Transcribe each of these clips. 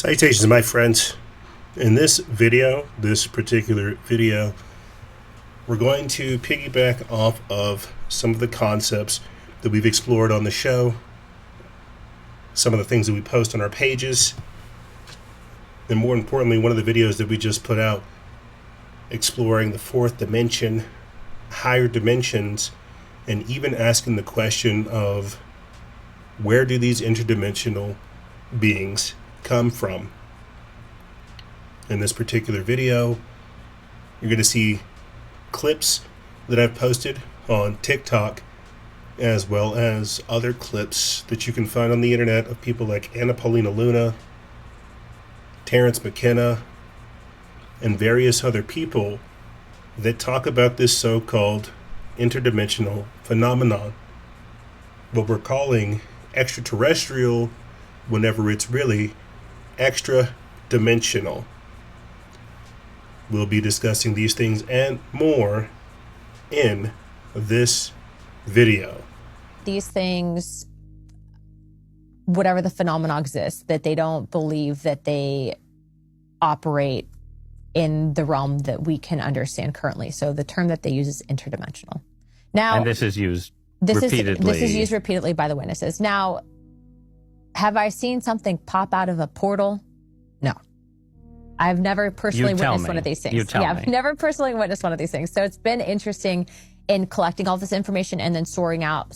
Salutations, my friends. In this particular video, we're going to piggyback off of some of the concepts that we've explored on the show, some of the things that we post on our pages, and more importantly, one of the videos that we just put out exploring the fourth dimension, higher dimensions, and even asking the question of where do these interdimensional beings come from. In this particular video, you're going to see clips that I've posted on TikTok, as well as other clips that you can find on the internet of people like Anna Paulina Luna, Terrence McKenna, and various other people that talk about this so-called interdimensional phenomenon, what we're calling extraterrestrial, whenever it's really extra-dimensional. We'll be discussing these things and more in this video. These things, whatever the phenomena exists, that they don't believe that they operate in the realm that we can understand currently. So the term that they use is interdimensional. Now, and this is used repeatedly. This is used repeatedly by the witnesses. Now, have I seen something pop out of a portal? No. I've never personally witnessed one of these things. I've never personally witnessed one of these things. So it's been interesting in collecting all this information and then sorting out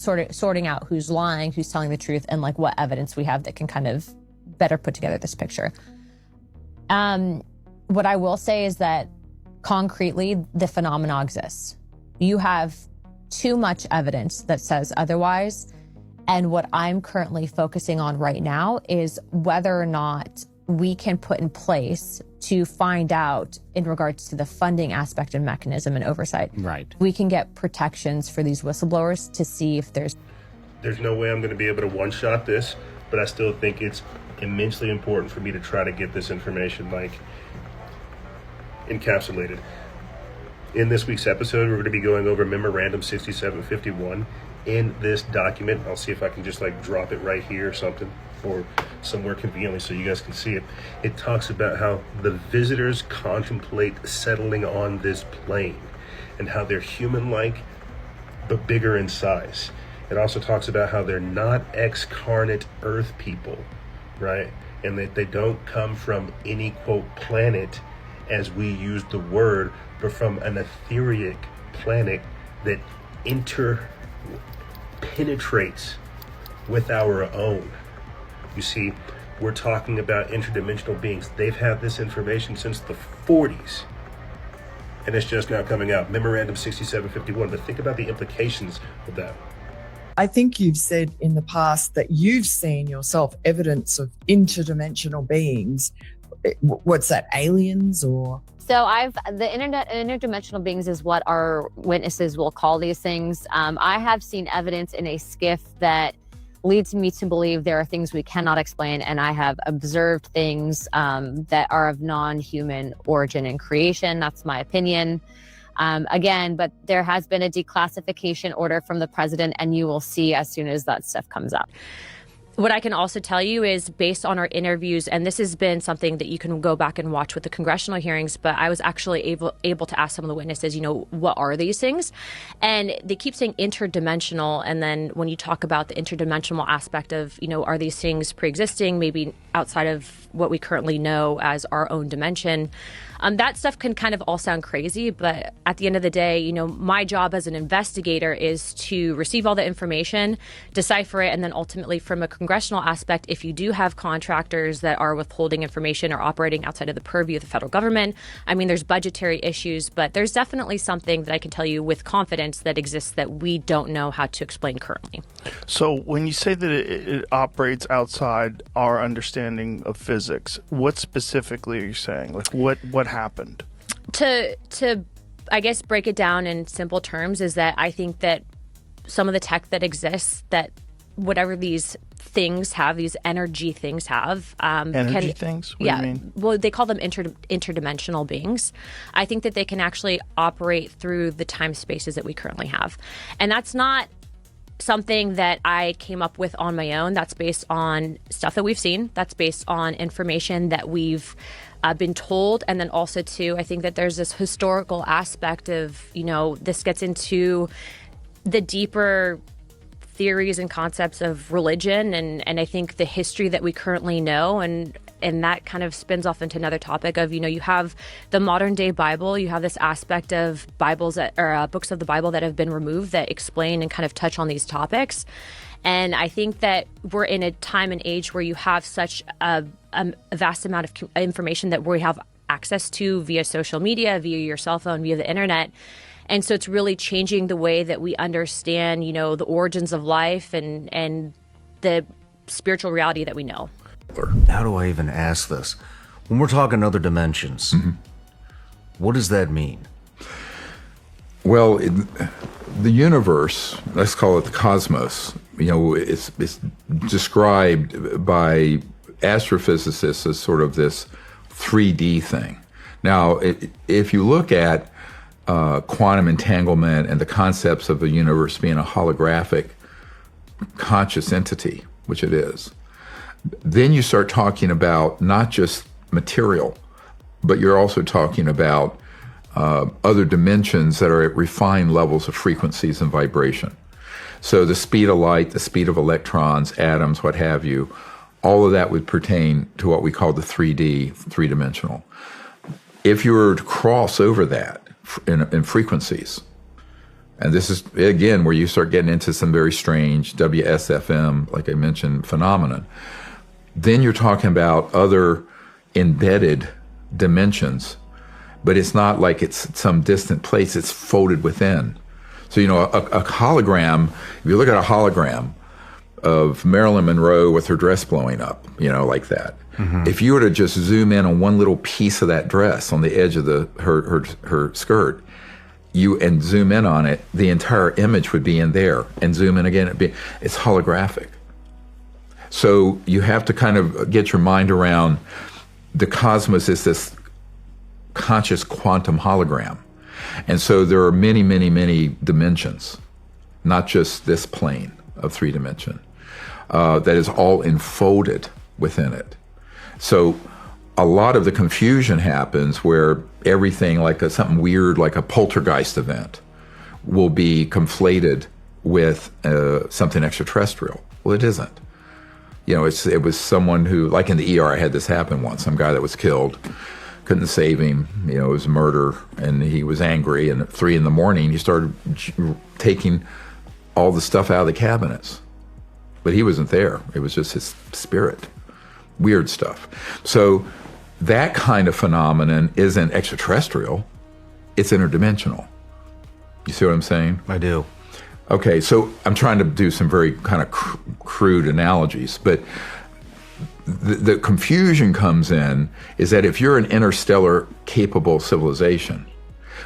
who's lying, who's telling the truth, and like what evidence we have that can kind of better put together this picture. What I will say is that concretely, the phenomena exists. You have too much evidence that says otherwise. And what I'm currently focusing on right now is whether or not we can put in place to find out in regards to the funding aspect and mechanism and oversight. Right. We can get protections for these whistleblowers to see if there's no way I'm going to be able to one-shot this, but I still think it's immensely important for me to try to get this information encapsulated. In this week's episode, we're going to be going over Memorandum 6751. In this document, I'll see if I can just drop it right here or something, or somewhere conveniently so you guys can see it. It talks about how the visitors contemplate settling on this plane and how they're human-like but bigger in size. It also talks about how they're not excarnate Earth people, right? And that they don't come from any, quote, planet as we use the word, but from an etheric planet that interpenetrates with our own. You see, we're talking about interdimensional beings. They've had this information since the 40s, and it's just now coming out. Memorandum 6751. But think about the implications of that. I think you've said in the past that you've seen yourself evidence of interdimensional beings. What's that, aliens or? So the interdimensional beings is what our witnesses will call these things. I have seen evidence in a skiff that leads me to believe there are things we cannot explain, and I have observed things that are of non-human origin and creation. That's my opinion. But there has been a declassification order from the president, and you will see as soon as that stuff comes out. What I can also tell you is based on our interviews, and this has been something that you can go back and watch with the congressional hearings, but I was actually able to ask some of the witnesses, what are these things? And they keep saying interdimensional. And then when you talk about the interdimensional aspect of, are these things pre-existing, maybe outside of what we currently know as our own dimension? That stuff can kind of all sound crazy, but at the end of the day, my job as an investigator is to receive all the information, decipher it, and then ultimately from a congressional aspect, if you do have contractors that are withholding information or operating outside of the purview of the federal government, there's budgetary issues, but there's definitely something that I can tell you with confidence that exists that we don't know how to explain currently. So when you say that it operates outside our understanding of physics, what specifically are you saying? What happened? To I guess break it down in simple terms is that I think that some of the tech that exists, that whatever these things have, these energy things have. Energy things? What do you mean? Well, they call them interdimensional beings. I think that they can actually operate through the time spaces that we currently have. And that's not something that I came up with on my own. That's based on stuff that we've seen. That's based on information that we've been told. And then also, too, I think that there's this historical aspect of, this gets into the deeper theories and concepts of religion. And I think the history that we currently know. And that kind of spins off into another topic of, you have the modern day Bible, you have this aspect of Bibles or books of the Bible that have been removed that explain and kind of touch on these topics. And I think that we're in a time and age where you have such a vast amount of information that we have access to via social media, via your cell phone, via the internet. And so it's really changing the way that we understand, the origins of life and the spiritual reality that we know. How do I even ask this? When we're talking other dimensions, what does that mean? Well, the universe, let's call it the cosmos, it's described by astrophysicists as sort of this 3D thing. Now, if you look at quantum entanglement and the concepts of the universe being a holographic conscious entity, which it is, then you start talking about not just material, but you're also talking about other dimensions that are at refined levels of frequencies and vibration. So the speed of light, the speed of electrons, atoms, what have you, all of that would pertain to what we call the 3D, three-dimensional. If you were to cross over that in frequencies, and this is, again, where you start getting into some very strange WSFM, like I mentioned, phenomenon, then you're talking about other embedded dimensions, but it's not like it's some distant place, it's folded within. So, a hologram, if you look at a hologram of Marilyn Monroe with her dress blowing up, like that, if you were to just zoom in on one little piece of that dress on the edge of her skirt, and zoom in on it, the entire image would be in there, and zoom in again, it's holographic. So you have to kind of get your mind around the cosmos is this conscious quantum hologram. And so there are many, many, many dimensions, not just this plane of 3D, that is all enfolded within it. So a lot of the confusion happens where everything like something weird, like a poltergeist event, will be conflated with something extraterrestrial. Well, it isn't. It was someone who, like in the ER, I had this happen once, some guy that was killed, couldn't save him, it was murder, and he was angry, and at 3 a.m, he started taking all the stuff out of the cabinets. But he wasn't there. It was just his spirit. Weird stuff. So that kind of phenomenon isn't extraterrestrial, it's interdimensional. You see what I'm saying? I do. Okay, so I'm trying to do some very kind of crude analogies, but the confusion comes in is that if you're an interstellar capable civilization,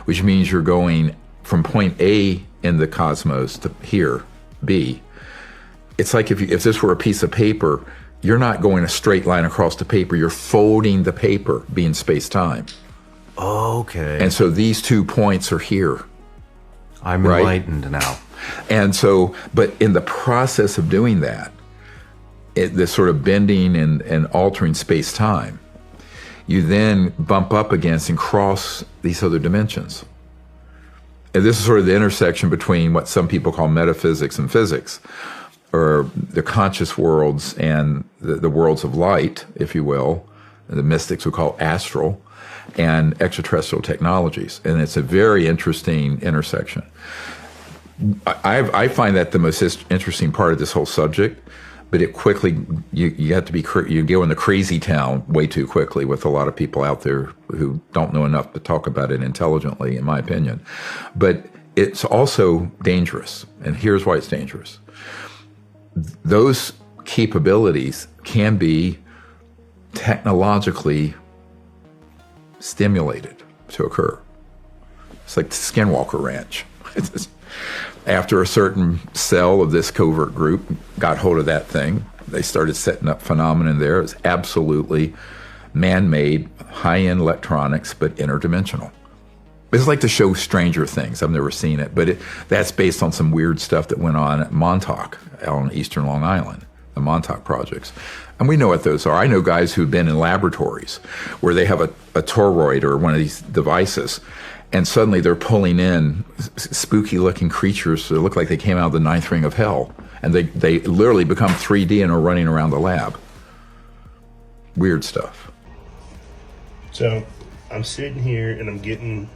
which means you're going from point A in the cosmos to here, B, it's like if this were a piece of paper, you're not going a straight line across the paper, you're folding the paper, being space-time. Okay. And so these 2 points are here. I'm enlightened now. And so, but in the process of doing that, this sort of bending and altering space-time, you then bump up against and cross these other dimensions. And this is sort of the intersection between what some people call metaphysics and physics, or the conscious worlds and the worlds of light, if you will, the mystics would call astral, and extraterrestrial technologies. And it's a very interesting intersection. I find that the most interesting part of this whole subject, but it quickly, you have to be, you go in the crazy town way too quickly with a lot of people out there who don't know enough to talk about it intelligently, in my opinion. But it's also dangerous, and here's why it's dangerous. Those capabilities can be technologically stimulated to occur. It's like the Skinwalker Ranch. After a certain cell of this covert group got hold of that thing, they started setting up phenomena there. It was absolutely man-made, high-end electronics, but interdimensional. It's like the show Stranger Things. I've never seen it, but that's based on some weird stuff that went on at Montauk out on eastern Long Island, the Montauk projects. And we know what those are. I know guys who've been in laboratories where they have a toroid or one of these devices, and suddenly they're pulling in spooky-looking creatures that look like they came out of the ninth ring of hell, and they literally become 3D and are running around the lab. Weird stuff. So I'm sitting here and I'm getting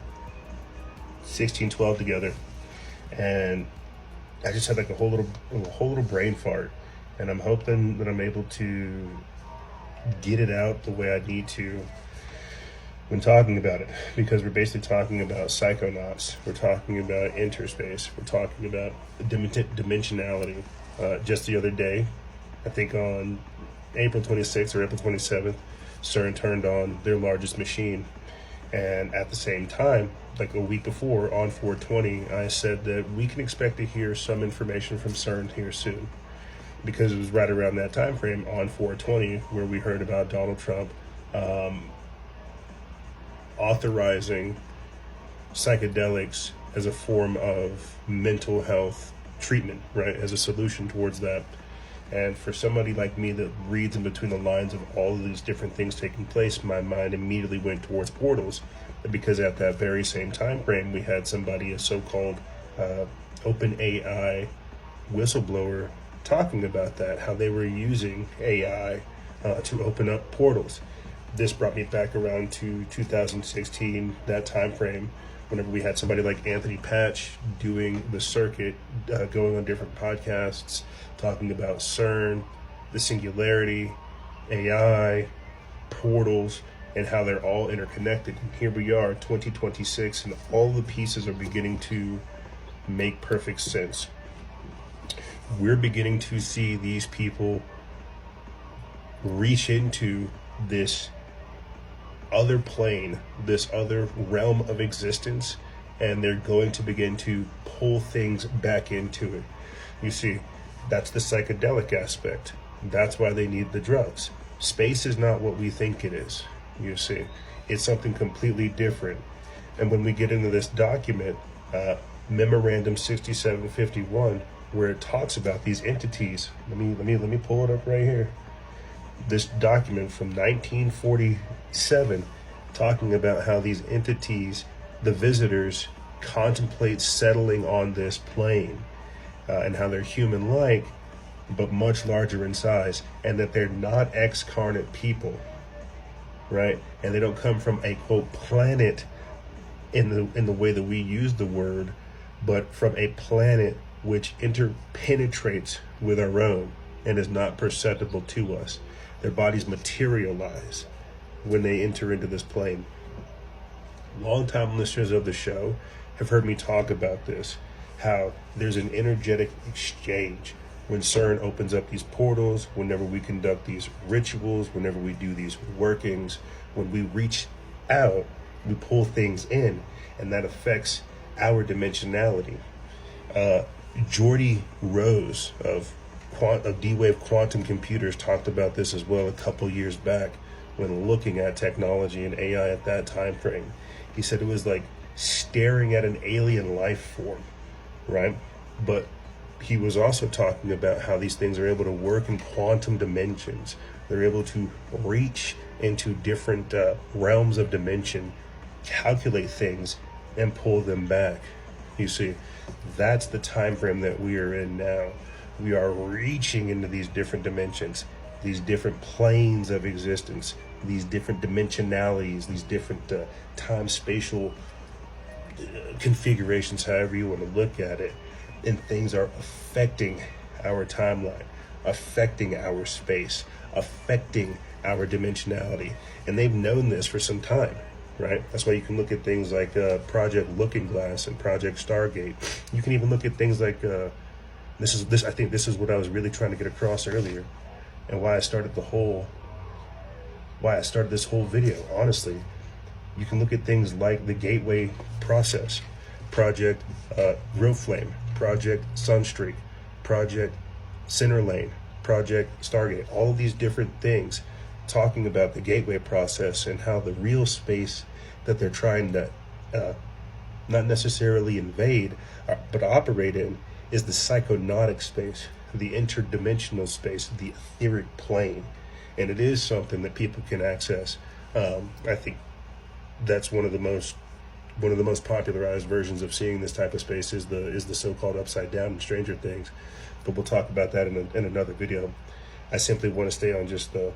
1612 together, and I just had like a whole little brain fart, and I'm hoping that I'm able to get it out the way I need to when talking about it, because we're basically talking about psychonauts, we're talking about interspace, we're talking about dimensionality. Just the other day, I think on April 26th or April 27th, CERN turned on their largest machine, and at the same time, like a week before, on 420, I said that we can expect to hear some information from CERN here soon, because it was right around that time frame on 420 where we heard about Donald Trump authorizing psychedelics as a form of mental health treatment, right, as a solution towards that. And for somebody like me that reads in between the lines of all of these different things taking place, my mind immediately went towards portals, because at that very same time frame, we had somebody, a so-called open AI whistleblower, talking about that, how they were using AI to open up portals. This brought me back around to 2016, that time frame, whenever we had somebody like Anthony Patch doing the circuit, going on different podcasts, talking about CERN, the singularity, AI, portals, and how they're all interconnected. And here we are, 2026, and all the pieces are beginning to make perfect sense. We're beginning to see these people reach into this other plane, this other realm of existence, and they're going to begin to pull things back into it. You see, that's the psychedelic aspect. That's why they need the drugs. Space is not what we think it is, you see. It's something completely different. And when we get into this document, Memorandum 6751, where it talks about these entities, let me pull it up right here. This document from 1947, talking about how these entities, the visitors, contemplate settling on this plane, and how they're human-like, but much larger in size, and that they're not excarnate people, right? And they don't come from a quote planet in the way that we use the word, but from a planet which interpenetrates with our own and is not perceptible to us. Their bodies materialize when they enter into this plane. Long-time listeners of the show have heard me talk about this, how there's an energetic exchange when CERN opens up these portals, whenever we conduct these rituals, whenever we do these workings, when we reach out, we pull things in, and that affects our dimensionality. Geordie Rose of D-Wave Quantum Computers talked about this as well a couple years back when looking at technology and AI at that time frame. He said it was like staring at an alien life form, right? But he was also talking about how these things are able to work in quantum dimensions. They're able to reach into different realms of dimension, calculate things, and pull them back. You see, that's the time frame that we are in now. We are reaching into these different dimensions, these different planes of existence, these different dimensionalities, these different time-spatial configurations, however you want to look at it. And things are affecting our timeline, affecting our space, affecting our dimensionality. And they've known this for some time, right? That's why you can look at things like Project Looking Glass and Project Stargate. You can even look at things like I think this is what I was really trying to get across earlier, and why I started this whole video. Honestly, you can look at things like the Gateway process, Project Real Flame, Project Sunstreak, Project Center Lane, Project Stargate, all of these different things talking about the Gateway process and how the real space that they're trying to not necessarily invade, but operate in, is the psychonautic space, the interdimensional space, the etheric plane. And it is something that people can access. I think that's one of the most popularized versions of seeing this type of space is the so-called upside down in Stranger Things. But we'll talk about that in another video. I simply want to stay on just the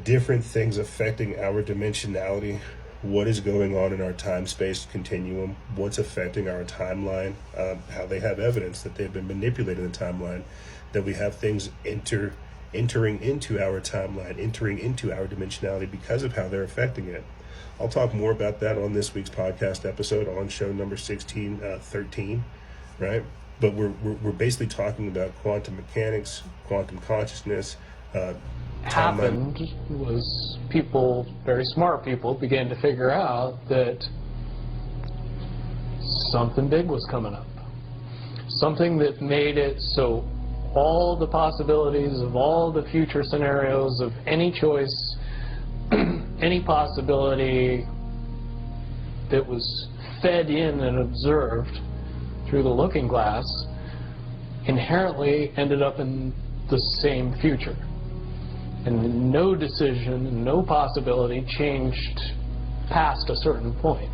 different things affecting our dimensionality, what is going on in our time-space continuum, what's affecting our timeline, how they have evidence that they've been manipulating the timeline, that we have things entering into our timeline, entering into our dimensionality because of how they're affecting it. I'll talk more about that on this week's podcast episode on show number 13, right? But we're basically talking about quantum mechanics, quantum consciousness. Happened was people, very smart people, began to figure out that something big was coming up. Something that made it so all the possibilities of all the future scenarios of any choice, any possibility that was fed in and observed through the looking glass inherently ended up in the same future. And no decision, no possibility changed past a certain point.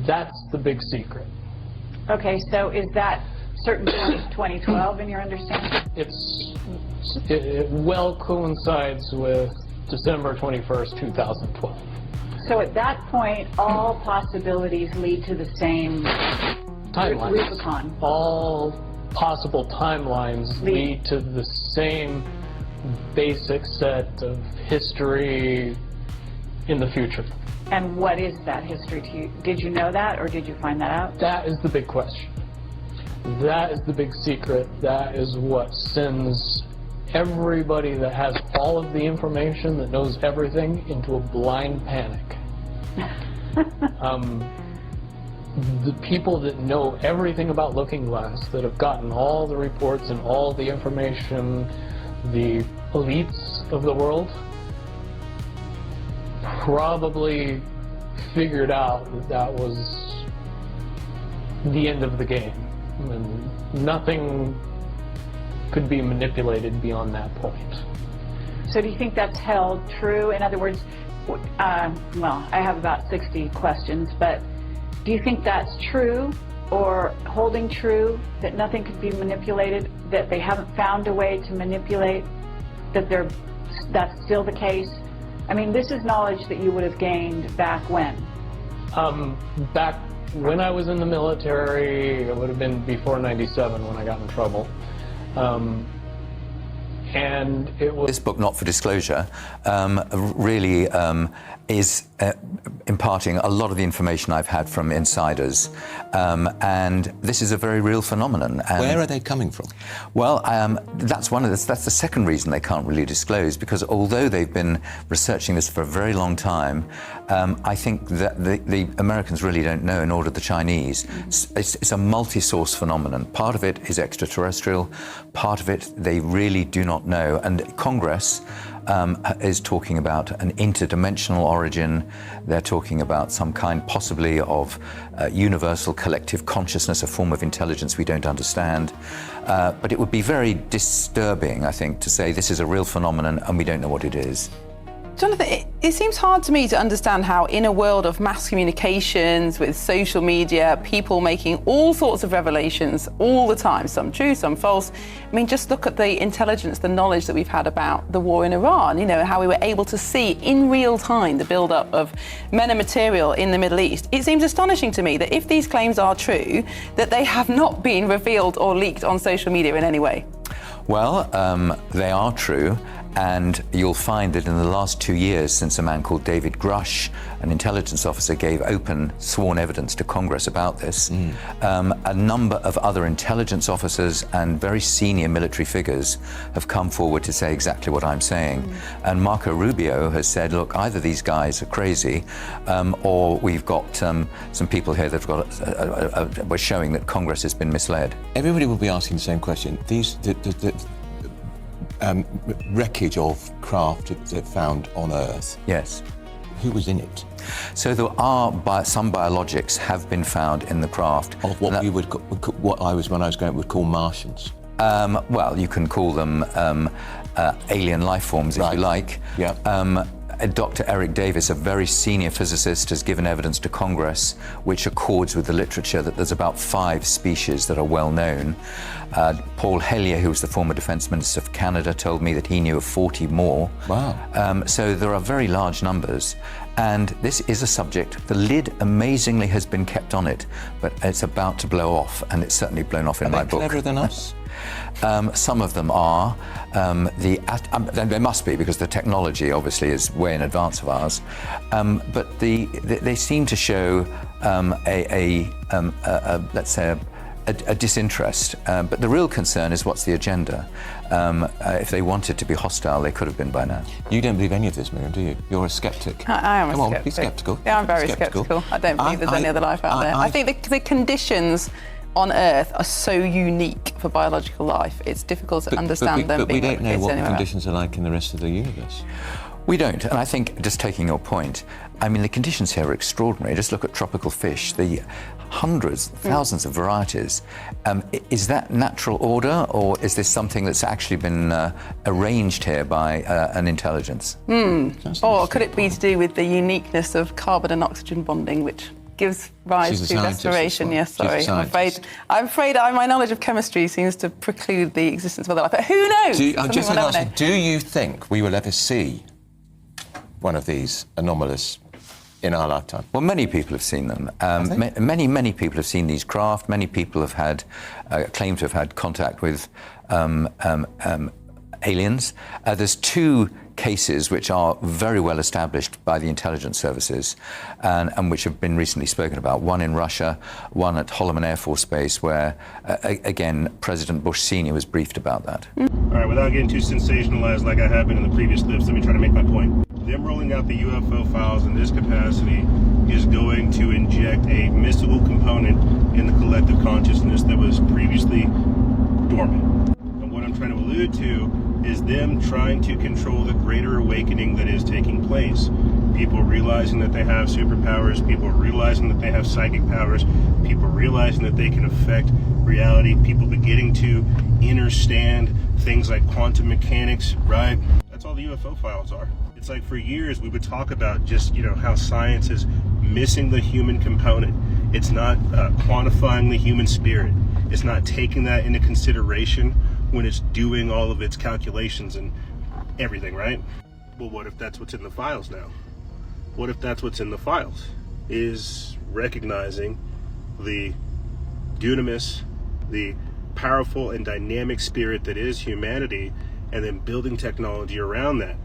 That's the big secret. Okay, so is that certain point 2012 in your understanding? It well coincides with December 21st, 2012. So at that point, all possibilities lead to the same timelines. Rubicon. All possible timelines lead to the same basic set of history in the future. And what is that history to you? Did you know that, or did you find that out? That is the big question. That is the big secret. That is what sends everybody that has all of the information, that knows everything, into a blind panic. The people that know everything about Looking Glass, that have gotten all the reports and all the information, the elites of the world, probably figured out that that was the end of the game. And nothing could be manipulated beyond that point. So do you think that's held true? In other words, well, I have about 60 questions, but do you think that's true or holding true, that nothing could be manipulated, that they haven't found a way to manipulate, that that's still the case? I mean, this is knowledge that you would have gained back when? Back when I was in the military, it would have been before 97 when I got in trouble. And it was... This book, Not for Disclosure, really is imparting a lot of the information I've had from insiders. And this is a very real phenomenon. And where are they coming from? Well, that's the second reason they can't really disclose, because although they've been researching this for a very long time, I think that the Americans really don't know, nor do the Chinese. It's a multi-source phenomenon. Part of it is extraterrestrial, part of it they really do not know. And Congress is talking about an interdimensional origin. They're talking about some kind possibly of universal collective consciousness, a form of intelligence we don't understand. But it would be very disturbing, I think, to say this is a real phenomenon and we don't know what it is. Jonathan, it seems hard to me to understand how in a world of mass communications with social media, people making all sorts of revelations all the time, some true, some false. I mean, just look at the intelligence, the knowledge that we've had about the war in Iran, you know, how we were able to see in real time the build-up of men and material in the Middle East. It seems astonishing to me that if these claims are true, that they have not been revealed or leaked on social media in any way. Well, they are true. And you'll find that in the last 2 years, since a man called David Grush, an intelligence officer, gave open sworn evidence to Congress about this, a number of other intelligence officers and very senior military figures have come forward to say exactly what I'm saying. And Marco Rubio has said, look, either these guys are crazy, or we've got some people here that have got we're showing that Congress has been misled. Everybody will be asking the same question. Wreckage of craft that found on Earth. Yes. Who was in it? So there are some biologics have been found in the craft. Of what we would, when I was going, would call Martians. Well, you can call them alien life forms, if you like. Yeah. Dr. Eric Davis, a very senior physicist, has given evidence to Congress which accords with the literature that there's about 5 species that are well known. Paul Hellyer, who was the former Defence Minister of Canada, told me that he knew of 40 more. Wow. So there are very large numbers. And this is a subject, the lid amazingly has been kept on it, but it's about to blow off, and it's certainly blown off in my book. Are they cleverer than us? Some of them are. They must be, because the technology obviously is way in advance of ours. But they seem to show let's say a disinterest. But the real concern is what's the agenda. If they wanted to be hostile, they could have been by now. You don't believe any of this, Miriam, do you? You're a skeptic. I am a skeptic. Come on, be skeptical. Yeah, I'm very skeptical. I don't believe there's any other life out there. I think the conditions on Earth are so unique for biological life. It's difficult to understand them. But we don't know what the conditions are like in the rest of the universe. We don't, and I think, just taking your point, I mean, the conditions here are extraordinary. Just look at tropical fish, the hundreds, thousands of varieties. Is that natural order, or is this something that's actually been arranged here by an intelligence? Or could it be to do with the uniqueness of carbon and oxygen bonding, which gives rise to respiration? Yes, sorry. I'm afraid my knowledge of chemistry seems to preclude the existence of other life. But who knows? Do you think we will ever see one of these anomalous in our lifetime? Well, many people have seen them. Many people have seen these craft. Many people have had claim to have had contact with aliens. There's 2 cases which are very well established by the intelligence services and which have been recently spoken about. One in Russia, one at Holloman Air Force Base, where, again, President Bush Sr. was briefed about that. All right, without getting too sensationalized like I have been in the previous clips, let me try to make my point. Them rolling out the UFO files in this capacity is going to inject a mystical component in the collective consciousness that was previously dormant. And what I'm trying to allude to is them trying to control the greater awakening that is taking place. People realizing that they have superpowers, people realizing that they have psychic powers, people realizing that they can affect reality, people beginning to understand things like quantum mechanics, right? That's all the UFO files are. It's like for years we would talk about just, how science is missing the human component. It's not quantifying the human spirit. It's not taking that into consideration when it's doing all of its calculations and everything, right? Well, what if that's what's in the files now? What if that's what's in the files? Is recognizing the dunamis, the powerful and dynamic spirit that is humanity, and then building technology around that.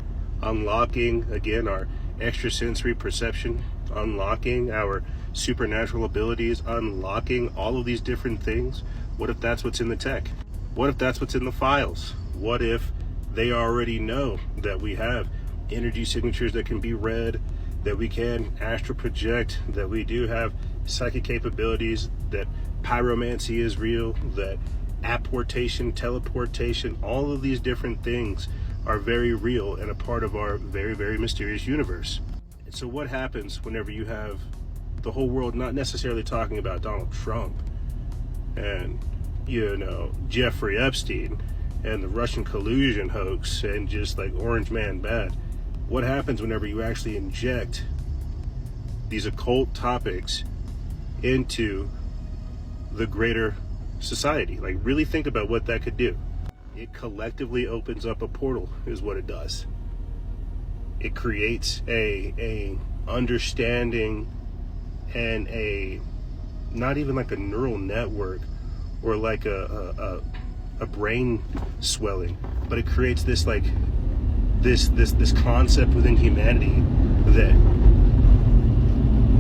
Unlocking, again, our extrasensory perception, unlocking our supernatural abilities, unlocking all of these different things. What if that's what's in the tech? What if that's what's in the files? What if they already know that we have energy signatures that can be read, that we can astral project, that we do have psychic capabilities, that pyromancy is real, that apportation, teleportation, all of these different things are very real and a part of our very, very mysterious universe. And so what happens whenever you have the whole world not necessarily talking about Donald Trump and Jeffrey Epstein and the Russian collusion hoax and just like Orange Man bad? What happens whenever you actually inject these occult topics into the greater society? Like, really think about what that could do. It collectively opens up a portal, is what it does. It creates a understanding and a, not even like a neural network or like a brain swelling, but it creates this like this concept within humanity that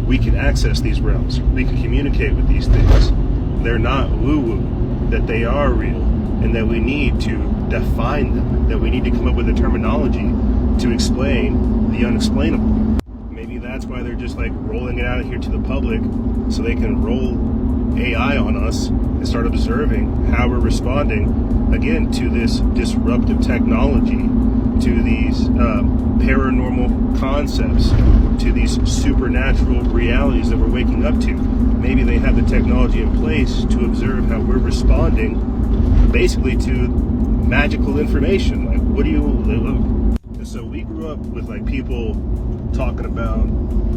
we can access these realms, we can communicate with these things. They're not woo-woo, that they are real, and that we need to define them, that we need to come up with a terminology to explain the unexplainable. Maybe that's why they're just like rolling it out here to the public so they can roll AI on us and start observing how we're responding, again, to this disruptive technology, to these paranormal concepts, to these supernatural realities that we're waking up to. Maybe they have the technology in place to observe how we're responding basically to magical information. Like, what do you... And so we grew up with like people talking about,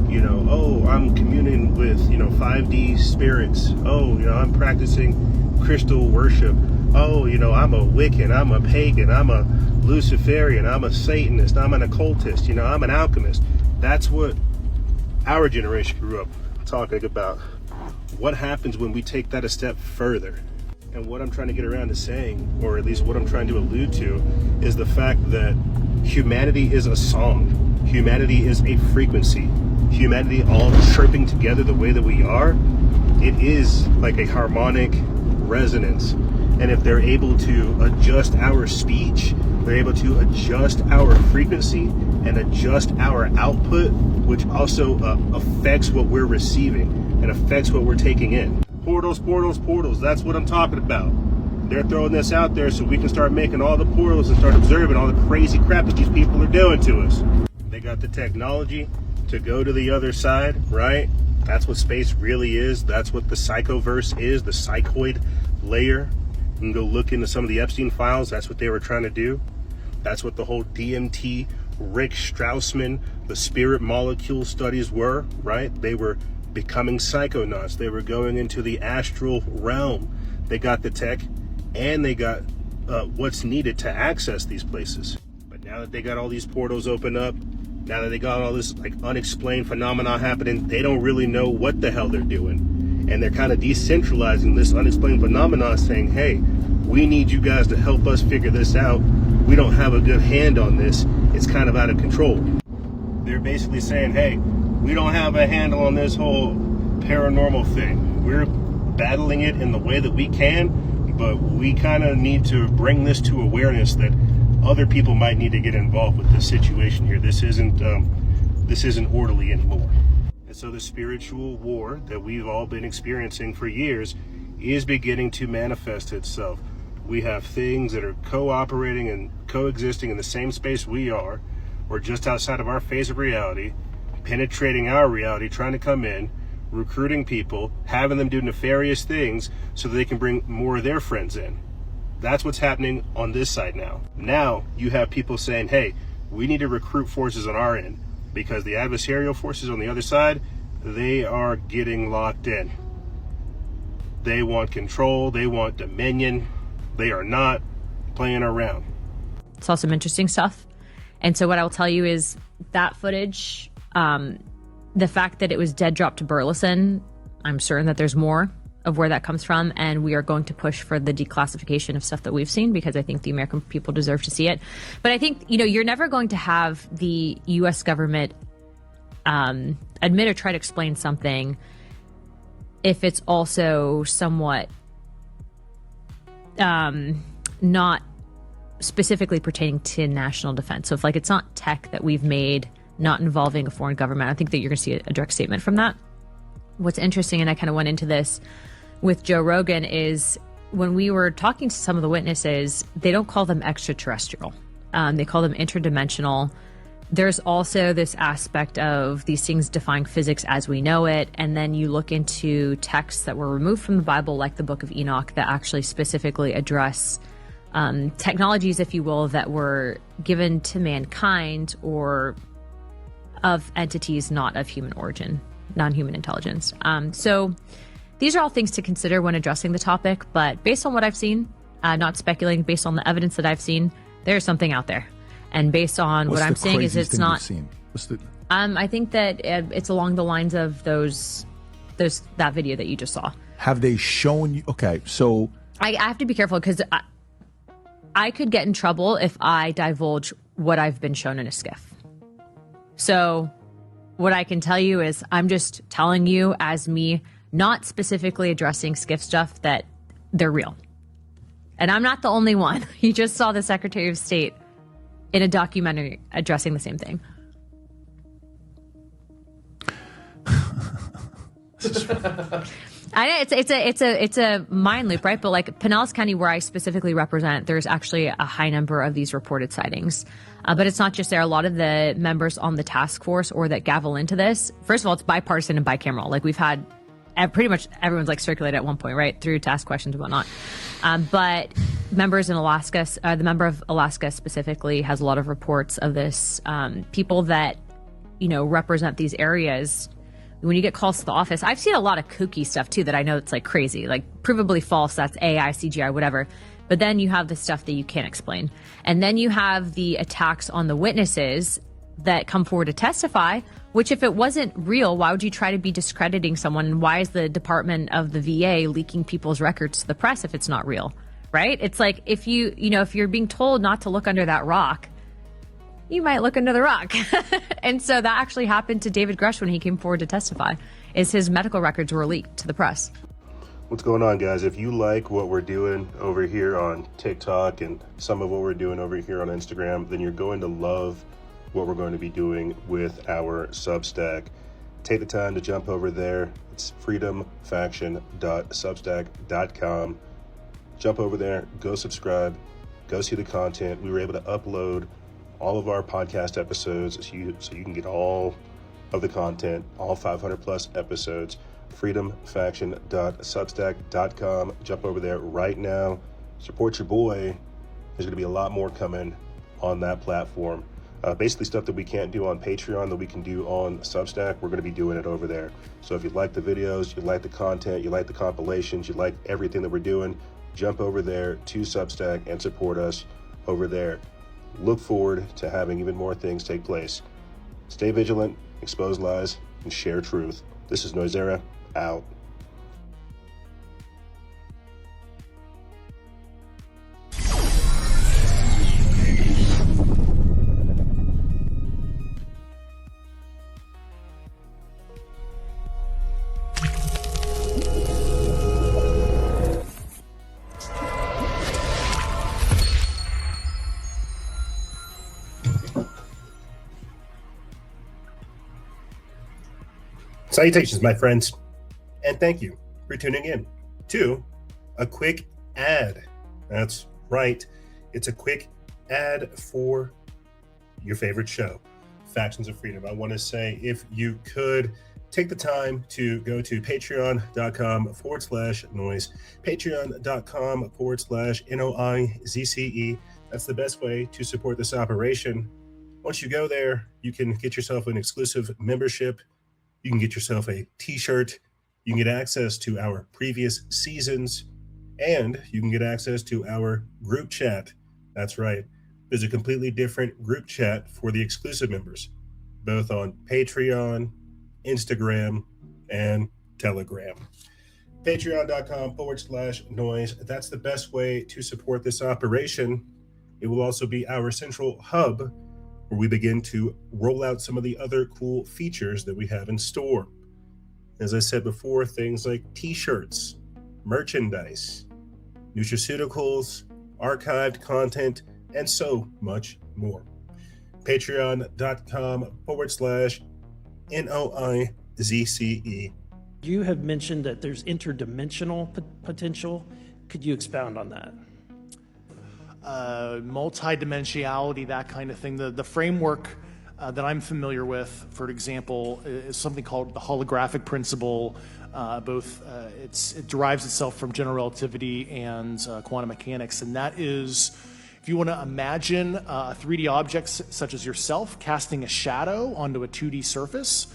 you know, oh, I'm communing with, you know, 5D spirits. Oh, you know, I'm practicing crystal worship. Oh, you know, I'm a Wiccan, I'm a pagan, I'm a Luciferian, I'm a Satanist, I'm an occultist, you know, I'm an alchemist. That's what our generation grew up talking about. What happens when we take that a step further? And what I'm trying to get around to saying, or at least what I'm trying to allude to, is the fact that humanity is a song. Humanity is a frequency. Humanity all chirping together the way that we are, it is like a harmonic resonance. And if they're able to adjust our speech, they're able to adjust our frequency and adjust our output, which also affects what we're receiving and affects what we're taking in. Portals, portals, portals. That's what I'm talking about. They're throwing this out there so we can start making all the portals and start observing all the crazy crap that these people are doing to us. They got the technology to go to the other side, right? That's what space really is. That's what the psychoverse is, the psychoid layer. You can go look into some of the Epstein files. That's what they were trying to do. That's what the whole DMT, Rick Straussman, the spirit molecule studies were, right? They were becoming psychonauts. They were going into the astral realm. They got the tech and they got what's needed to access these places. But now that they got all these portals open up, now that they got all this like unexplained phenomena happening, they don't really know what the hell they're doing. And they're kind of decentralizing this unexplained phenomena, saying, hey, we need you guys to help us figure this out. We don't have a good hand on this. It's kind of out of control. They're basically saying, hey, we don't have a handle on this whole paranormal thing. We're battling it in the way that we can, but we kind of need to bring this to awareness that other people might need to get involved with this situation here. This isn't orderly anymore. And so the spiritual war that we've all been experiencing for years is beginning to manifest itself. We have things that are cooperating and coexisting in the same space we are, or just outside of our phase of reality, penetrating our reality, trying to come in, recruiting people, having them do nefarious things so that they can bring more of their friends in. That's what's happening on this side now. Now you have people saying, hey, we need to recruit forces on our end because the adversarial forces on the other side, they are getting locked in. They want control, they want dominion. They are not playing around. Saw some interesting stuff. And so what I'll tell you is that footage, the fact that it was dead drop to Burleson, I'm certain that there's more of where that comes from, and we are going to push for the declassification of stuff that we've seen because I think the American people deserve to see it. But I think, you know, you're never going to have the U.S. government admit or try to explain something if it's also somewhat not specifically pertaining to national defense. So if like it's not tech that we've made not involving a foreign government, I think that you're going to see a direct statement from that. What's interesting, and I kind of went into this with Joe Rogan, is when we were talking to some of the witnesses, they don't call them extraterrestrial. They call them interdimensional. There's also this aspect of these things defying physics as we know it. And then you look into texts that were removed from the Bible, like the Book of Enoch, that actually specifically address technologies, if you will, that were given to mankind or of entities not of human origin, non-human intelligence. So these are all things to consider when addressing the topic. But based on what I've seen, not speculating, based on the evidence that I've seen, there's something out there. And based on what I'm saying is it's not. I think that it's along the lines of that video that you just saw. Have they shown you? Okay, so I have to be careful because I could get in trouble if I divulge what I've been shown in a skiff. So what I can tell you is I'm just telling you as me, not specifically addressing skiff stuff, that they're real. And I'm not the only one. You just saw the Secretary of State in a documentary addressing the same thing. I know it's a mind loop, right? But like Pinellas County, where I specifically represent, there's actually a high number of these reported sightings. But it's not just there. A lot of the members on the task force or that gavel into this, first of all, it's bipartisan and bicameral. Like we've had pretty much everyone's like circulated at one point, right, through task questions and whatnot. But members in Alaska, the member of Alaska specifically has a lot of reports of this. People that, represent these areas. When you get calls to the office, I've seen a lot of kooky stuff too that I know it's like crazy, like provably false. That's AI, CGI, whatever. But then you have the stuff that you can't explain. And then you have the attacks on the witnesses that come forward to testify, which if it wasn't real, why would you try to be discrediting someone? And why is the Department of the VA leaking people's records to the press if it's not real, right? It's like if if you're being told not to look under that rock, you might look under the rock. And so that actually happened to David Grush when he came forward to testify, is his medical records were leaked to the press. What's going on, guys? If you like what we're doing over here on TikTok and some of what we're doing over here on Instagram, then you're going to love what we're going to be doing with our Substack. Take the time to jump over there. It's freedomfaction.substack.com. Jump over there, go subscribe, go see the content. We were able to upload all of our podcast episodes so you can get all of the content, all 500 plus episodes. freedomfaction.substack.com. Jump over there right now. Support your boy. There's going to be a lot more coming on that platform. Basically stuff that we can't do on Patreon that we can do on Substack, we're going to be doing it over there. So if you like the videos, you like the content, you like the compilations, you like everything that we're doing, jump over there to Substack and support us over there. Look forward to having even more things take place. Stay vigilant, expose lies, and share truth. This is Noisera, out. Salutations, my friends, and thank you for tuning in to a quick ad. That's right. It's a quick ad for your favorite show, Factions of Freedom. I want to say, if you could take the time to go to patreon.com/noise, patreon.com/NOIZCE. That's the best way to support this operation. Once you go there, you can get yourself an exclusive membership. You can get yourself a t-shirt, you can get access to our previous seasons, and you can get access to our group chat. That's right. There's a completely different group chat for the exclusive members, both on Patreon, Instagram, and Telegram. Patreon.com/noise. That's the best way to support this operation. It will also be our central hub where we begin to roll out some of the other cool features that we have in store. As I said before, things like t-shirts, merchandise, nutraceuticals, archived content, and so much more. Patreon.com/NOIZCE. You have mentioned that there's interdimensional potential. Could you expound on that? Multidimensionality, that kind of thing. The framework that I'm familiar with, for example, is something called the holographic principle. It derives itself from general relativity and quantum mechanics, and that is, if you want to imagine a 3D object such as yourself casting a shadow onto a 2D surface,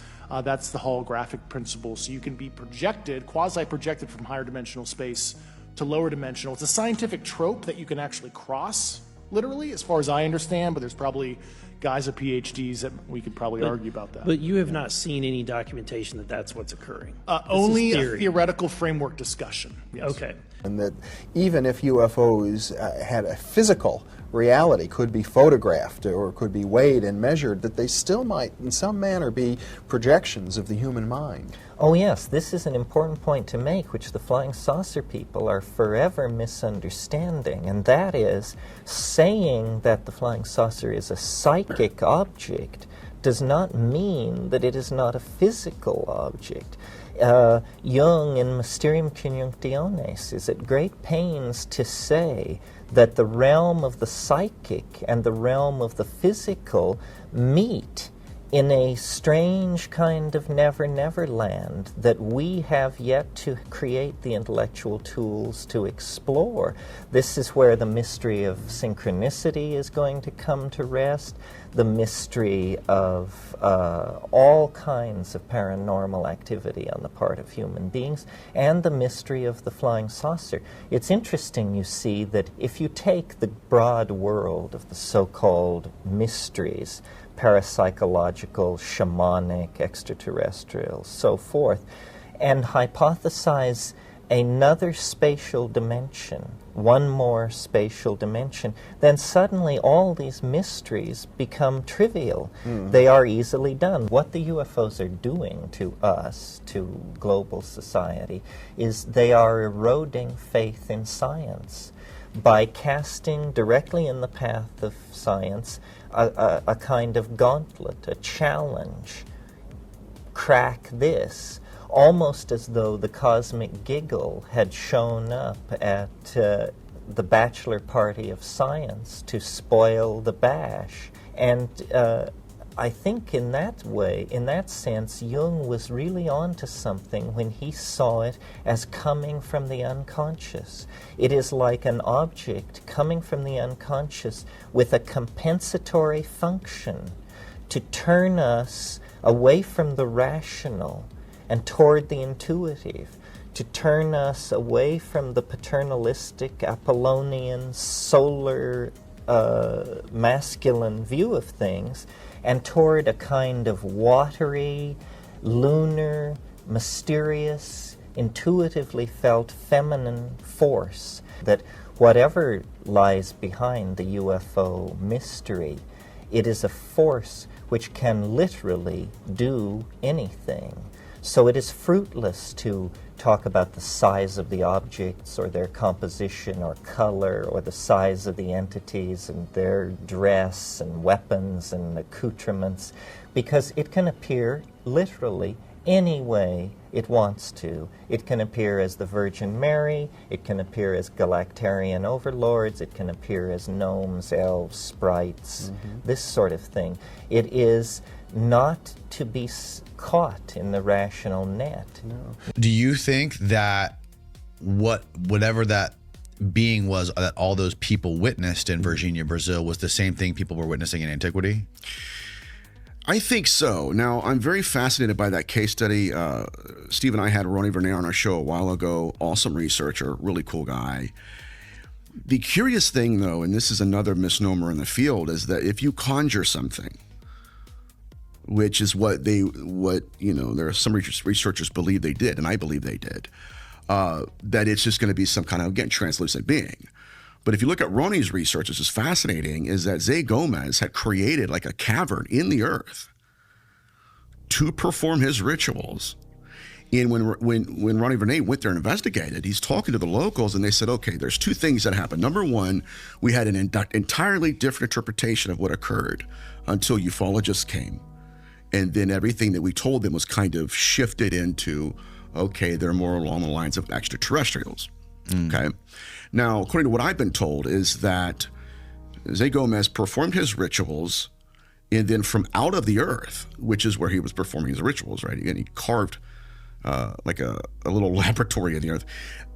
that's the holographic principle. So you can be projected, quasi-projected from higher dimensional space to lower dimensional. It's a scientific trope that you can actually cross, literally, as far as I understand, but there's probably guys with PhDs that we could probably argue about that. But you have not seen any documentation that that's what's occurring? Only a theoretical framework discussion. Yes. Okay. And that even if UFOs had a physical reality, could be photographed or could be weighed and measured, that they still might in some manner be projections of the human mind. Oh yes, this is an important point to make, which the flying saucer people are forever misunderstanding, and that is saying that the flying saucer is a psychic object does not mean that it is not a physical object. Jung in Mysterium Conjunctionis is at great pains to say that the realm of the psychic and the realm of the physical meet in a strange kind of never-never land that we have yet to create the intellectual tools to explore. This is where the mystery of synchronicity is going to come to rest, the mystery of all kinds of paranormal activity on the part of human beings, and the mystery of the flying saucer. It's interesting, you see, that if you take the broad world of the so-called mysteries, parapsychological, shamanic, extraterrestrial, so forth, and hypothesize another spatial dimension, one more spatial dimension, then suddenly all these mysteries become trivial. They are easily done. What the UFOs are doing to us, to global society, is they are eroding faith in science by casting directly in the path of science a kind of gauntlet, a challenge. Crack this, almost as though the cosmic giggle had shown up at the bachelor party of science to spoil the bash. And I think in that way, in that sense, Jung was really onto something when he saw it as coming from the unconscious. It is like an object coming from the unconscious with a compensatory function to turn us away from the rational and toward the intuitive, to turn us away from the paternalistic, Apollonian, solar, masculine view of things, and toward a kind of watery, lunar, mysterious, intuitively felt feminine force, that whatever lies behind the UFO mystery, it is a force which can literally do anything. So it is fruitless to talk about the size of the objects or their composition or color or the size of the entities and their dress and weapons and accoutrements, because it can appear literally any way it wants to. It can appear as the Virgin Mary, it can appear as Galactarian overlords, it can appear as gnomes, elves, sprites, this sort of thing. It is not to be caught in the rational net. No. Do you think that whatever that being was that all those people witnessed in Virginia, Brazil, was the same thing people were witnessing in antiquity? I think so. Now, I'm very fascinated by that case study. Steve and I had Ronnie Vernet on our show a while ago. Awesome researcher, really cool guy. The curious thing, though, and this is another misnomer in the field, is that if you conjure something, which is what there are some researchers believe they did, and I believe they did, that it's just going to be some kind of, again, translucent being. But if you look at Ronnie's research, which is fascinating, is that Zé Gomez had created like a cavern in the earth to perform his rituals. And when Ronnie Vernet went there and investigated, he's talking to the locals, and they said, okay, there's two things that happened. Number one, we had an entirely different interpretation of what occurred until ufologists came. And then everything that we told them was kind of shifted into, okay, they're more along the lines of extraterrestrials. Okay. Now, according to what I've been told, is that Zé Gomez performed his rituals, and then from out of the earth, which is where he was performing his rituals, right? And he carved like a little laboratory in the earth.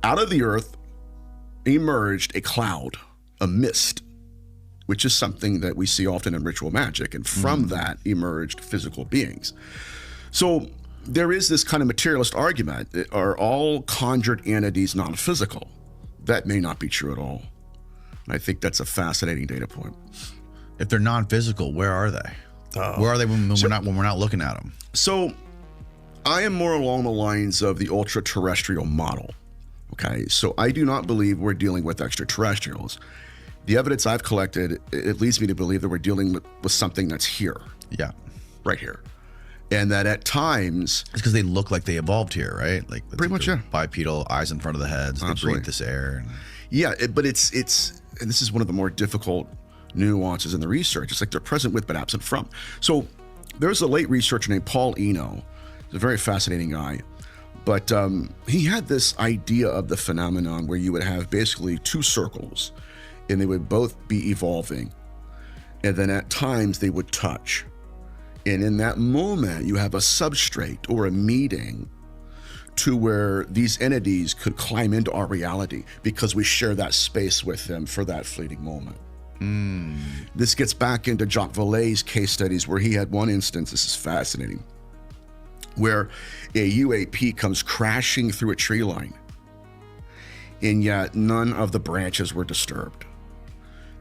Out of the earth emerged a cloud, a mist, which is something that we see often in ritual magic. And from that emerged physical beings. So there is this kind of materialist argument. Are all conjured entities non-physical? That may not be true at all. And I think that's a fascinating data point. If they're non-physical, where are they? Where are they when we're not looking at them? So I am more along the lines of the ultra-terrestrial model. Okay, so I do not believe we're dealing with extraterrestrials. The evidence I've collected, it leads me to believe that we're dealing with something that's here. Yeah. Right here. And that at times... It's because they look like they evolved here, right? Like pretty much, yeah. Bipedal, eyes in front of the heads, they breathe this air. Yeah, but it's and this is one of the more difficult nuances in the research. It's like they're present with but absent from. So There's a late researcher named Paul Eno. He's a very fascinating guy. But he had this idea of the phenomenon where you would have basically two circles, and they would both be evolving. And then at times they would touch. And in that moment, you have a substrate or a meeting to where these entities could climb into our reality because we share that space with them for that fleeting moment. This gets back into Jacques Vallée's case studies where he had one instance, this is fascinating, where a UAP comes crashing through a tree line, and yet none of the branches were disturbed.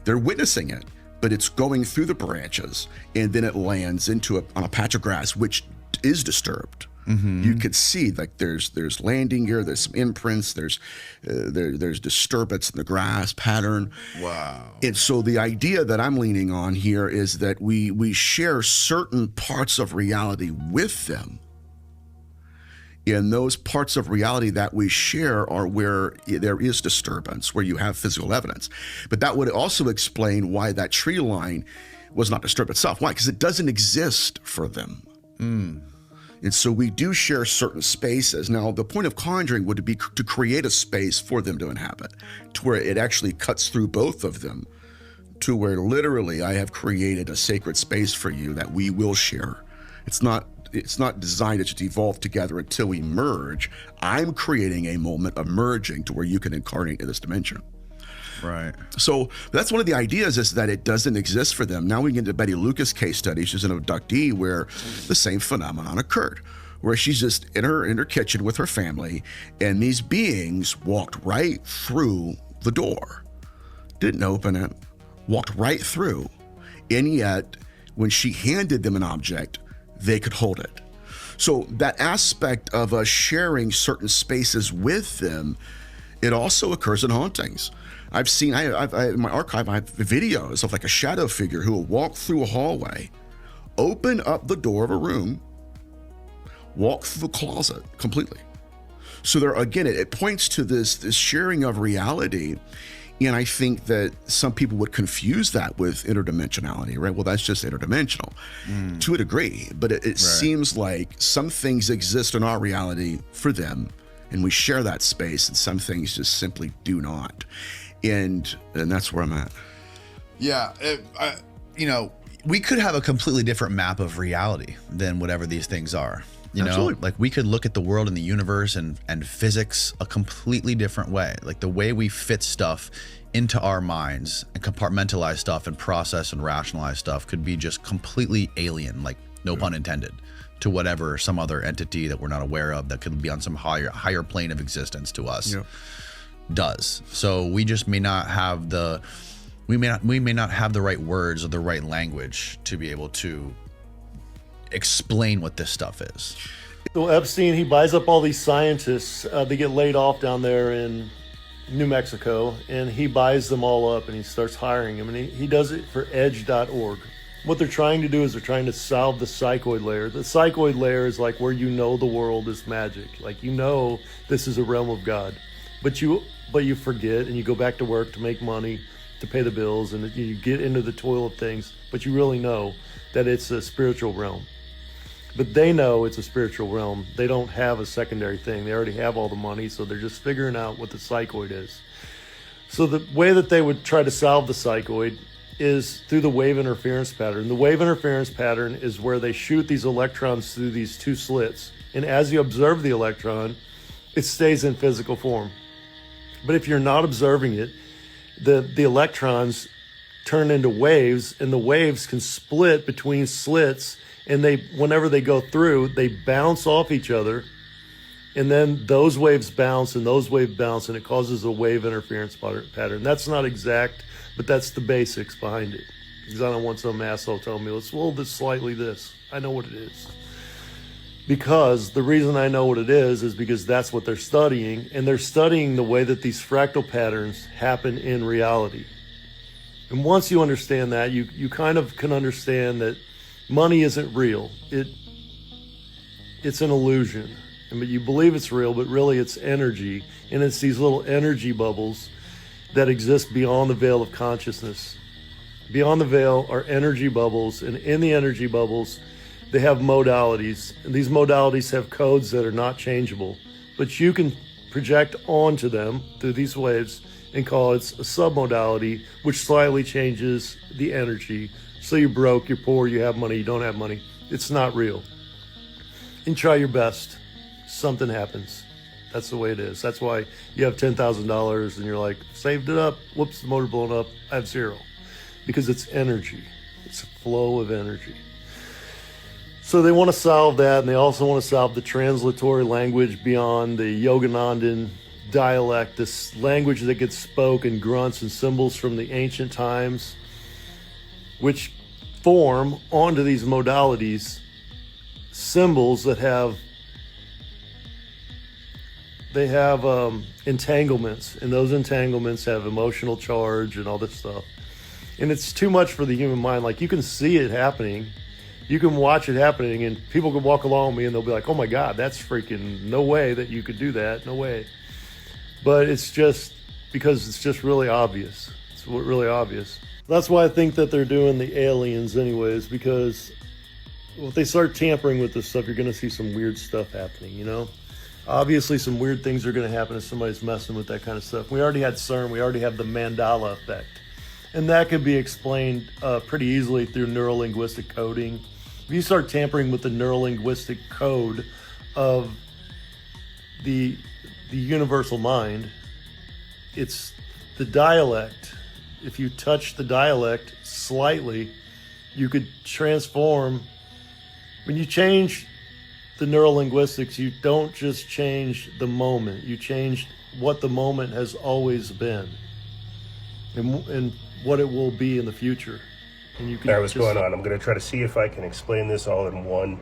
They're witnessing it, but it's going through the branches, and then it lands on a patch of grass, which is disturbed. You could see like there's landing gear, there's some imprints, there's disturbance in the grass pattern. Wow. And so the idea that I'm leaning on here is that we share certain parts of reality with them. And those parts of reality that we share are where there is disturbance, where you have physical evidence. But that would also explain why that tree line was not disturbed itself. Why? Because it doesn't exist for them. And so we do share certain spaces. Now, the point of conjuring would be to create a space for them to inhabit, to where it actually cuts through both of them, to where literally I have created a sacred space for you that we will share. It's not designed to evolve together until we merge. I'm creating a moment of merging to where you can incarnate in this dimension. Right. So that's one of the ideas, is that it doesn't exist for them. Now we get into Betty Lucas' case study. She's an abductee where the same phenomenon occurred, where she's just in her kitchen with her family, and these beings walked right through the door. Didn't open it, walked right through, and yet when she handed them an object, they could hold it. So that aspect of us sharing certain spaces with them, it also occurs in hauntings. I've seen, in my archive, I have videos of like a shadow figure who will walk through a hallway, open up the door of a room, walk through the closet completely. So there, again, it points to this sharing of reality. And I think that some people would confuse that with interdimensionality, right? Well, that's just interdimensional to a degree, but it seems like some things exist in our reality for them, and we share that space, and some things just simply do not. And that's where I'm at. Yeah, we could have a completely different map of reality than whatever these things are. You know, like we could look at the world and the universe and physics a completely different way. Like the way we fit stuff into our minds and compartmentalize stuff and process and rationalize stuff could be just completely alien, like no pun intended, to whatever some other entity that we're not aware of that could be on some higher plane of existence to us does. So we just may not have we may not have the right words or the right language to be able to explain what this stuff is. So Epstein, he buys up all these scientists. They get laid off down there in New Mexico, and he buys them all up and he starts hiring them. And he does it for edge.org. What they're trying to do is they're trying to solve the psychoid layer. The psychoid layer is like where you know the world is magic. Like you know this is a realm of God. But you forget, and you go back to work to make money, to pay the bills, and you get into the toil of things, but you really know that it's a spiritual realm. But they know it's a spiritual realm. They don't have a secondary thing. They already have all the money, so they're just figuring out what the psychoid is. So the way that they would try to solve the psychoid is through the wave interference pattern. The wave interference pattern is where they shoot these electrons through these two slits. And as you observe the electron, it stays in physical form. But if you're not observing it, the electrons turn into waves, and the waves can split between slits, and whenever they go through, they bounce off each other, and then those waves bounce and those waves bounce, and it causes a wave interference pattern. That's not exact, but that's the basics behind it. Because I don't want some asshole telling me, let's roll this slightly this. I know what it is. Because the reason I know what it is because that's what they're studying, and they're studying the way that these fractal patterns happen in reality. And once you understand that, you kind of can understand that money isn't real. It's an illusion. But you believe it's real, but really it's energy. And it's these little energy bubbles that exist beyond the veil of consciousness. Beyond the veil are energy bubbles, and in the energy bubbles, they have modalities, and these modalities have codes that are not changeable, but you can project onto them through these waves and call it a submodality, which slightly changes the energy. So you're broke, you're poor, you have money, you don't have money. It's not real. And try your best. Something happens. That's the way it is. That's why you have $10,000 and you're like, saved it up. Whoops, the motor blown up. I have zero. Because it's energy. It's a flow of energy. So they want to solve that, and they also want to solve the translatory language beyond the Yoganandan dialect, this language that gets spoken, grunts and symbols from the ancient times, which form onto these modalities symbols that have entanglements, and those entanglements have emotional charge and all this stuff. And it's too much for the human mind. Like, you can see it happening, you can watch it happening, and people can walk along with me and they'll be like, oh my God, that's freaking, no way that you could do that, no way. But it's just because it's just really obvious. It's really obvious. That's why I think that they're doing the aliens anyways, because if they start tampering with this stuff, you're going to see some weird stuff happening, you know? Obviously, some weird things are going to happen if somebody's messing with that kind of stuff. We already had CERN. We already have the Mandela effect. And that can be explained pretty easily through neurolinguistic coding. If you start tampering with the neurolinguistic code of the universal mind, it's the dialect. If you touch the dialect slightly, you could transform. When you change the neurolinguistics, you don't just change the moment, you change what the moment has always been and what it will be in the future. And you can All right, what's going on? I'm going to try to see if I can explain this all in one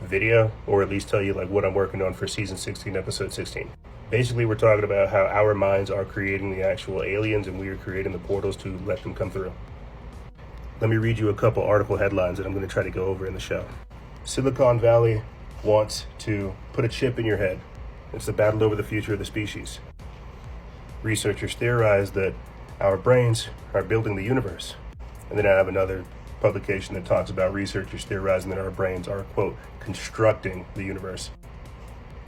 video, or at least tell you like what I'm working on for season 16, episode 16. Basically, we're talking about how our minds are creating the actual aliens and we are creating the portals to let them come through. Let me read you a couple article headlines that I'm going to try to go over in the show. Silicon Valley wants to put a chip in your head. It's the battle over the future of the species. Researchers theorize that our brains are building the universe. And then I have another publication that talks about researchers theorizing that our brains are, quote, constructing the universe.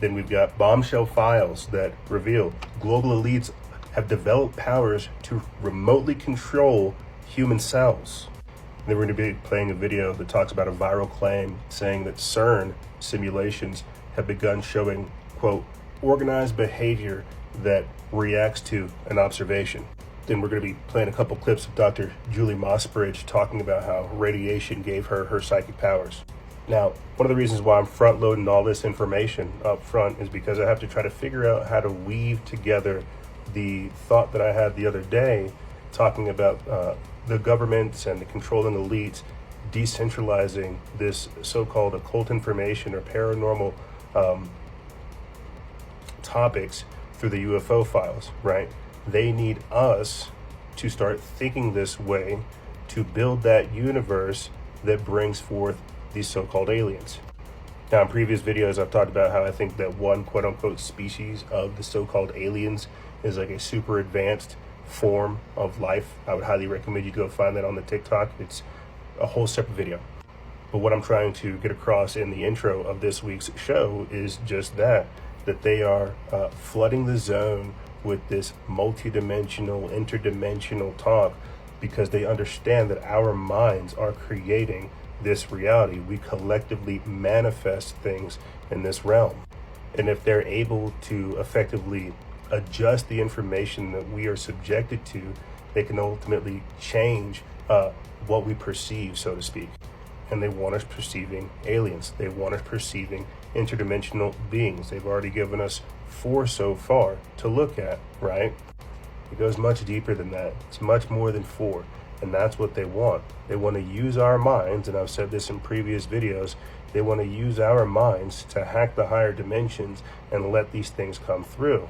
Then we've got bombshell files that reveal global elites have developed powers to remotely control human cells. And then we're going to be playing a video that talks about a viral claim saying that CERN simulations have begun showing, quote, organized behavior that reacts to an observation. Then we're going to be playing a couple clips of Dr. Julie Mossbridge talking about how radiation gave her psychic powers. Now, one of the reasons why I'm front-loading all this information up front is because I have to try to figure out how to weave together the thought that I had the other day talking about the governments and the controlling elites decentralizing this so-called occult information or paranormal topics through the UFO files, right? They need us to start thinking this way to build that universe that brings forth these so-called aliens. Now, in previous videos, I've talked about how I think that one quote-unquote species of the so-called aliens is like a super advanced form of life. I would highly recommend you go find that on the TikTok. It's a whole separate video. But what I'm trying to get across in the intro of this week's show is just that they are flooding the zone with this multidimensional, interdimensional talk because they understand that our minds are creating this reality. We collectively manifest things in this realm. And if they're able to effectively adjust the information that we are subjected to, they can ultimately change what we perceive, so to speak. And they want us perceiving aliens. They want us perceiving interdimensional beings. They've already given us 4 so far to look at, right? It goes much deeper than that. It's much more than 4. And that's what they want. They want to use our minds, and I've said this in previous videos, they want to use our minds to hack the higher dimensions and let these things come through.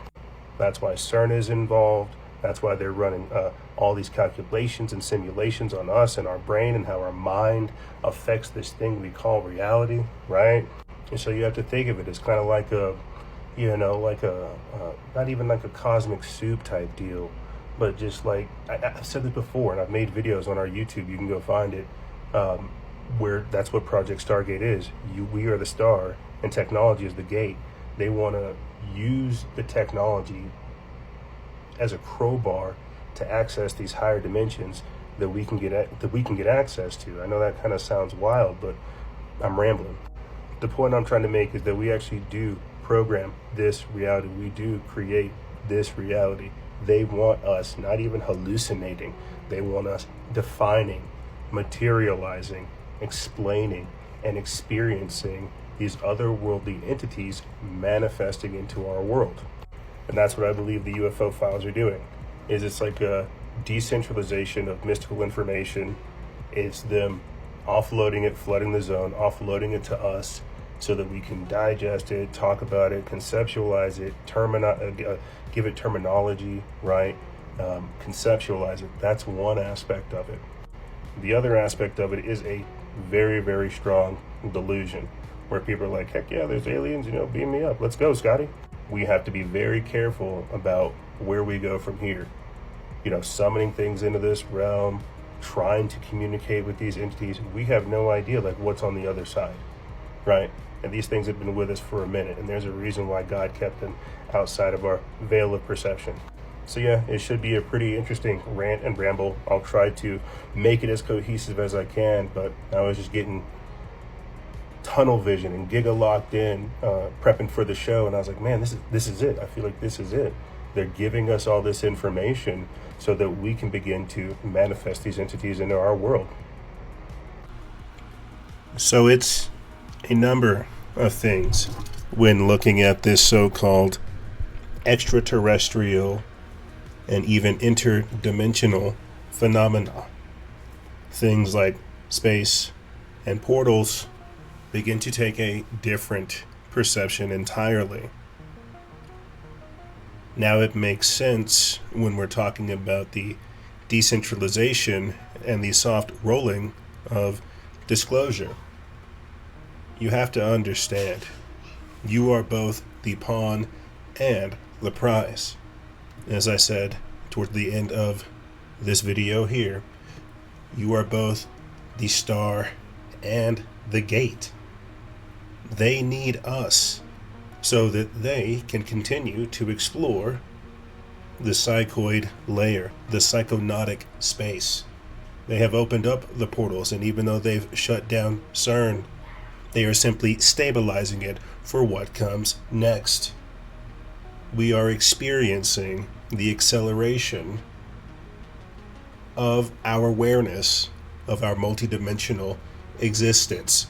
That's why CERN is involved. That's why they're running all these calculations and simulations on us and our brain and how our mind affects this thing we call reality, right? And so you have to think of it as kind of like a, you know, like a, not even like a cosmic soup type deal, but just like, I've said this before and I've made videos on our YouTube, you can go find it. that's what Project Stargate is. We are the star, and technology is the gate. They want to use the technology as a crowbar to access these higher dimensions that we can get access to. I know that kind of sounds wild, but I'm rambling. The point I'm trying to make is that we actually do program this reality. We do create this reality. They want us not even hallucinating. They want us defining, materializing, explaining, and experiencing these otherworldly entities manifesting into our world. And that's what I believe the UFO files are doing. It's like a decentralization of mystical information. It's them offloading it, flooding the zone, offloading it to us so that we can digest it, talk about it, conceptualize it, give it terminology, right? Conceptualize it. That's one aspect of it. The other aspect of it is a very, very strong delusion where people are like, heck yeah, there's aliens, beam me up. Let's go, Scotty. We have to be very careful about where we go from here. Summoning things into this realm, trying to communicate with these entities. We have no idea what's on the other side, right? And these things have been with us for a minute, and there's a reason why God kept them outside of our veil of perception. So yeah, it should be a pretty interesting rant and ramble. I'll try to make it as cohesive as I can, but I was just getting tunnel vision and giga locked in, prepping for the show, and I was like, man, this is it. I feel like this is it. They're giving us all this information so that we can begin to manifest these entities into our world. So it's a number of things when looking at this so-called extraterrestrial and even interdimensional phenomena. Things like space and portals begin to take a different perception entirely. Now it makes sense when we're talking about the decentralization and the soft rolling of disclosure. You have to understand, you are both the pawn and the prize. As I said toward the end of this video here, you are both the star and the gate. They need us so that they can continue to explore the psychoid layer, the psychonautic space. They have opened up the portals, and even though they've shut down CERN, they are simply stabilizing it for what comes next. We are experiencing the acceleration of our awareness of our multidimensional existence.